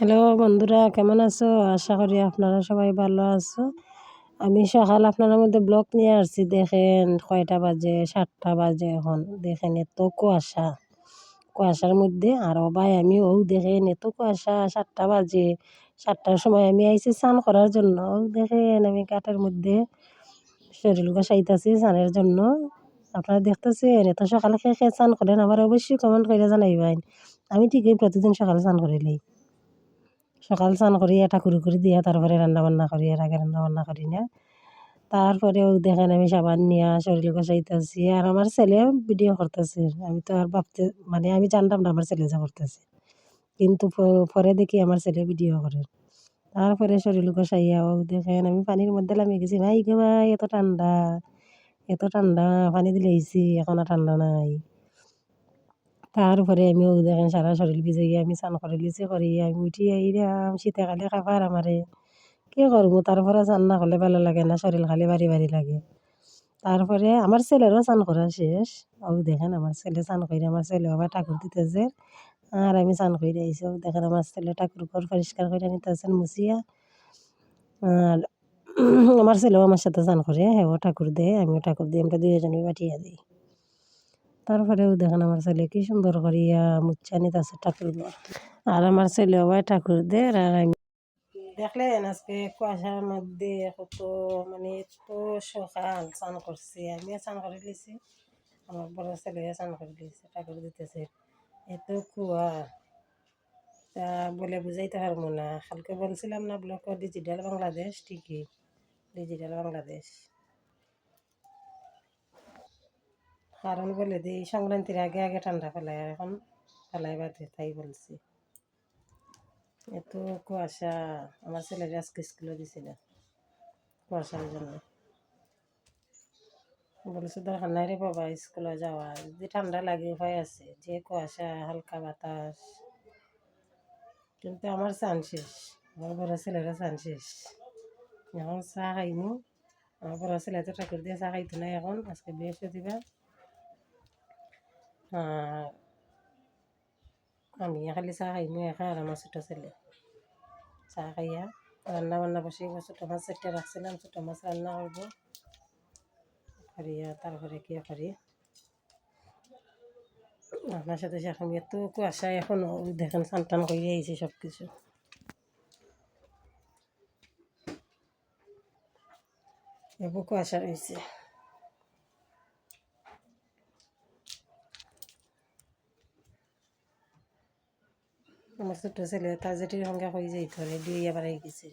Hello বন্ধুরা, কেমন আছো? আশা করি আপনারা সবাই ভালো আছো। আমি সকাল আপনাদের মধ্যে ব্লগ নিয়ে আসছি। দেখেন কয়টা বাজে, 7টা বাজে এখন। দেখেন এত কুয়াশা, কুয়াশার মধ্যে আরও ভাই আমি দেখেন এত কুয়াশা। 7টা বাজে, 7টার সময় আমি আইছি স্নান করার জন্য। দেখেন আমি ঘাটের মধ্যে শরীর গোসাইতেছি স্নানের জন্য। আপনারা দেখতেছেন এত সকালে খেয়ে খেয়ে স্নান করেন? আবার অবশ্যই কমেন্ট করে জানাইবেন। আমি ঠিকই প্রতিদিন সকালে স্নান করিলেই, সকাল স্নান করিয়া ঠাকুর করে দিয়া তারপরে রান্নাবান্না করি। এর আগে রান্নাবান্না করি না। তারপরেও দেখেন আমি সাবান নিয়া শরীর গোছাইতেছি আর আমার ছেলে ভিডিও করতেছে। আমি তো আর ভাবতে মানে আমি জানতাম না আমার ছেলে যা করতেছে, কিন্তু পরে দেখি আমার ছেলে ভিডিও করে। তারপরে শরীর গোছাইয়াও দেখেন আমি পানির মধ্যে নামে গেছি। ভাই গো ভাই, এত ঠান্ডা, এত ঠান্ডা, পানি দিলেইছি এখন আর ঠান্ডা নাই। তারপরে আমি দেখেন সারা শরীর ভিজাইয়া আমি স্নান করে লিছি, করিয়া আমি উঠি আইরাম। শীতকালে খাবার আমারে কি করবো, তারপরে স্নান না করলে ভালো লাগে না, শরীর খালি ভারী ভারী লাগে। তারপরে আমার ছেলেরও স্নান করা শেষ। দেখেন আমার ছেলে স্নান করে, আমার ছেলে আবার ঠাকুর দিতেছে আর আমি স্নান করে আইছি। দেখেন আমার ছেলে ঠাকুর ঘর পরিষ্কার করে নিতেছেন মুছিয়া। আর আমার ছেলেও আমার সাথে স্নান করে, হ্যাঁ ঠাকুর দেয়, আমিও ঠাকুর দিই, আমরা দুইজনই বাটিয়া দিই। তারপরেও দেখেন আমার ছেলে কি সুন্দর করিয়া মুচ্ছা নিতেছে ঠাকুর ঘর। আর আমার ছেলেও ভাই ঠাকুর দেয় আর আমি দেখলেন আজকে কুয়াশার মধ্যে কত মানে এত সকাল স্নান করছি। আমি স্নান করে দিয়েছি, আমার বড় ছেলে স্নান করে দিয়েছে, ঠাকুর দিতেছে। এত কুয়া, তা বলে বুঝাইতে পারবো না। কালকে বলছিলাম না ব্লক ডিজিটাল বাংলাদেশ, ঠিকই ডিজিটাল বাংলাদেশ। কারণ বলে দিই সংক্রান্তির আগে আগে ঠান্ডা ফেলায়, এখন ফেলাই বাদে, তাই বলছি। এত কুয়াশা, আমার ছেলের আজকে স্কুলে দিছিল কুয়াশার জন্য। বলছে দরকার নাই রে বাবা স্কুলে যাওয়া, যদি ঠান্ডা লাগে উপায় আছে, যে কুয়াশা হালকা বাতাস। কিন্তু আমার চান শেষ, আমার বড় ছেলেরা চান শেষ। এখন চা খাইমু। আমার বড় ছেলে তো ঠাকুর দিয়ে চা খাইতো না, এখন আজকে বৃহস্পতিবার। আর আমি খালি চা খাইমু একা আর আমার ছোটো ছেলে। চা খাইয়া রান্না বান্না বসে ছোটো মাছ 4টা রাখছিলাম, ছোটো মাছ রান্না করবো করিয়া তারপরে কি করি আপনার সাথে সেরকম। এত কুয়াশা এখনও দেখেন স্নান টান করে আইছি সব কিছু। এবার কুয়াশা রয়েছে। আমার ছোটো ছেলে তার যেটির সঙ্গে হয়ে যাইত রেডি হইয়া বাড়াই গেছে।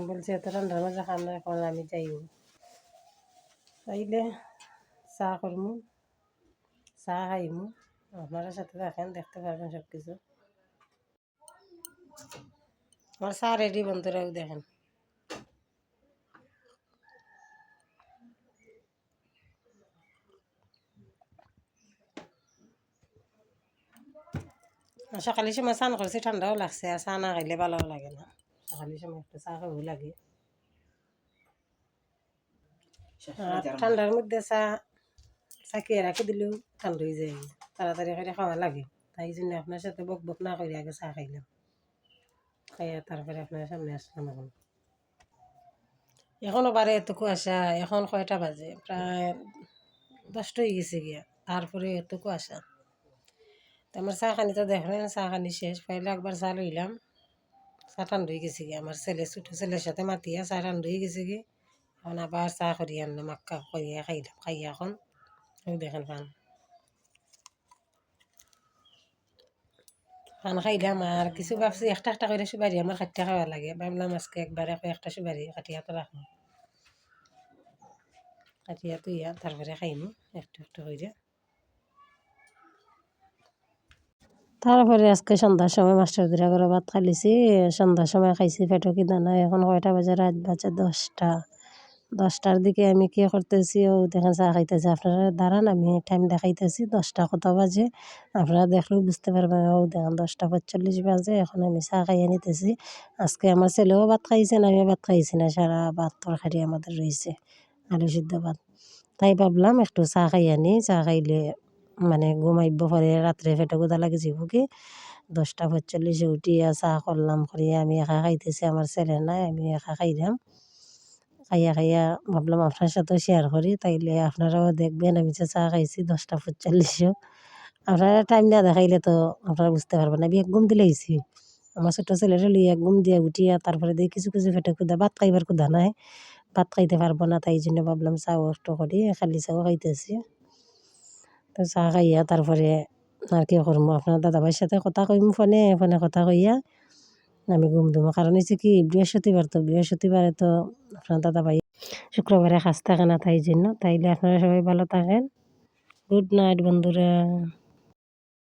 বলছে এত ঠান্ডার মাঝে খাম না, এখন আমি যাইব তাইলে চা করমু, চা খাইমু। আপনারা সাথে দেখেন, দেখতে পারবেন সব কিছু। আমার চা রেডি বন্ধুরাও দেখেন। সকালের সময় স্নান করছি, ঠান্ডাও লাগছে, আর চা না খাইলে ভালোও লাগে না। সকালের সময় একটু চা খাবো লাগে। আর ঠান্ডার মধ্যে চা চাকিয়ে রাখি দিলেও ঠান্ডা হয়ে যায়, তাড়াতাড়ি করে খাওয়া লাগে। তাই জন্য আপনার সাথে বক বক না করে আগে চা খাইলাম, খাইয়া তারপরে আপনার সামনে আসলাম। এখনও বারে এত কুয়াশা। এখন কয়টা বাজে? প্রায় 10টা হয়ে গেছে গিয়া, তারপরে এত কুয়াশা। তো আমার চা খানি তো দেখলেন, চা খানি শেষ। পয়লা একবার চা লইলাম, চা ঠান্ডা হয়ে গেছে গিয়ে। আমার ছেলে ছোটো ছেলের সাথে মাতিয়া চা ঠান্ডা হয়ে গেছে গিয়ে। এখন আবার চা করি আনলাম, মাক্কা করিয়া খাইলাম। খাইয়া এখন দেখেন পান পান খাইলাম। আর কিছু ভাবছি একটা একটা করে সুপারি আমার কাটিয়া খাওয়া লাগে, ভাবলাম আজকে একবারে একটা সুপারি কাটিয়া তো রাখবো, কাটিয়া তুইয়া তারপরে খাইমু একটু একটু করে। তারপরে আজকে সন্ধ্যার সময় মাস্টারদের ঘরে ভাত খাইছি। সন্ধ্যার সময় খাইছি, পেটও কি দানা। এখন কয়টা বাজে? রাত বাজে 10টা। 10টার দিকে আমি কি করতেছি, দেখেন চা খাইতেছি। আপনারা দাঁড়ান, আমি টাইম দেখাইতেছি 10টা কত বাজে, আপনারা দেখলেও বুঝতে পারবেন। দেখেন 10টা 45 বাজে, এখন আমি চা খাইয়ে নিতেছি। আজকে আমার ছেলেও ভাত খাইছে না, আমিও ভাত খাইছি না, সারা ভাত তরকারি আমাদের রয়েছে, আলু সিদ্ধ ভাত। তাই ভাবলাম একটু চা খাইয়া নিই, চা খাইলে মানে ঘুমাইব পরে রাত্রে পেটে ক্ষুধা লাগিছে কি 10:45 উঠিয়া চা করলাম করিয়া আমি একা খাইতেছি আমার ছেলে নাই আমি একা খাইলাম খাইয়া ভাবলাম আপনার সাথেও শেয়ার করি তাইলে আপনারাও দেখবেন আমি যে চা খাইছি 10:45 আপনারা টাইম না দেখাইলে তো আপনারা বুঝতে পারবেন না আমি এক ঘুম দিলে আইছি আমার ছোট ছেলেটা লইয়া ঘুম দিয়া উঠিয়া তারপরে দেখি কিছু কিছু পেটে ক্ষুধা ভাত খাইবার ক্ষুধা নাই ভাত খাইতে পারবো না তাই জন্য ভাবলাম চাও একটু করি খালি চাও খাইতেছি তো চা খাইয়া তারপরে আর কি করবো আপনার দাদাভাইয়ের সাথে কথা কইম ফোনে ফোনে কথা কইয়া আমি ঘুম দেবো কারণ হচ্ছে কি বৃহস্পতিবারে তো আপনার দাদাভাই শুক্রবারে কাজ থাকে না তাই জন্য তাইলে আপনারা সবাই ভালো থাকেন গুড নাইট বন্ধুরা।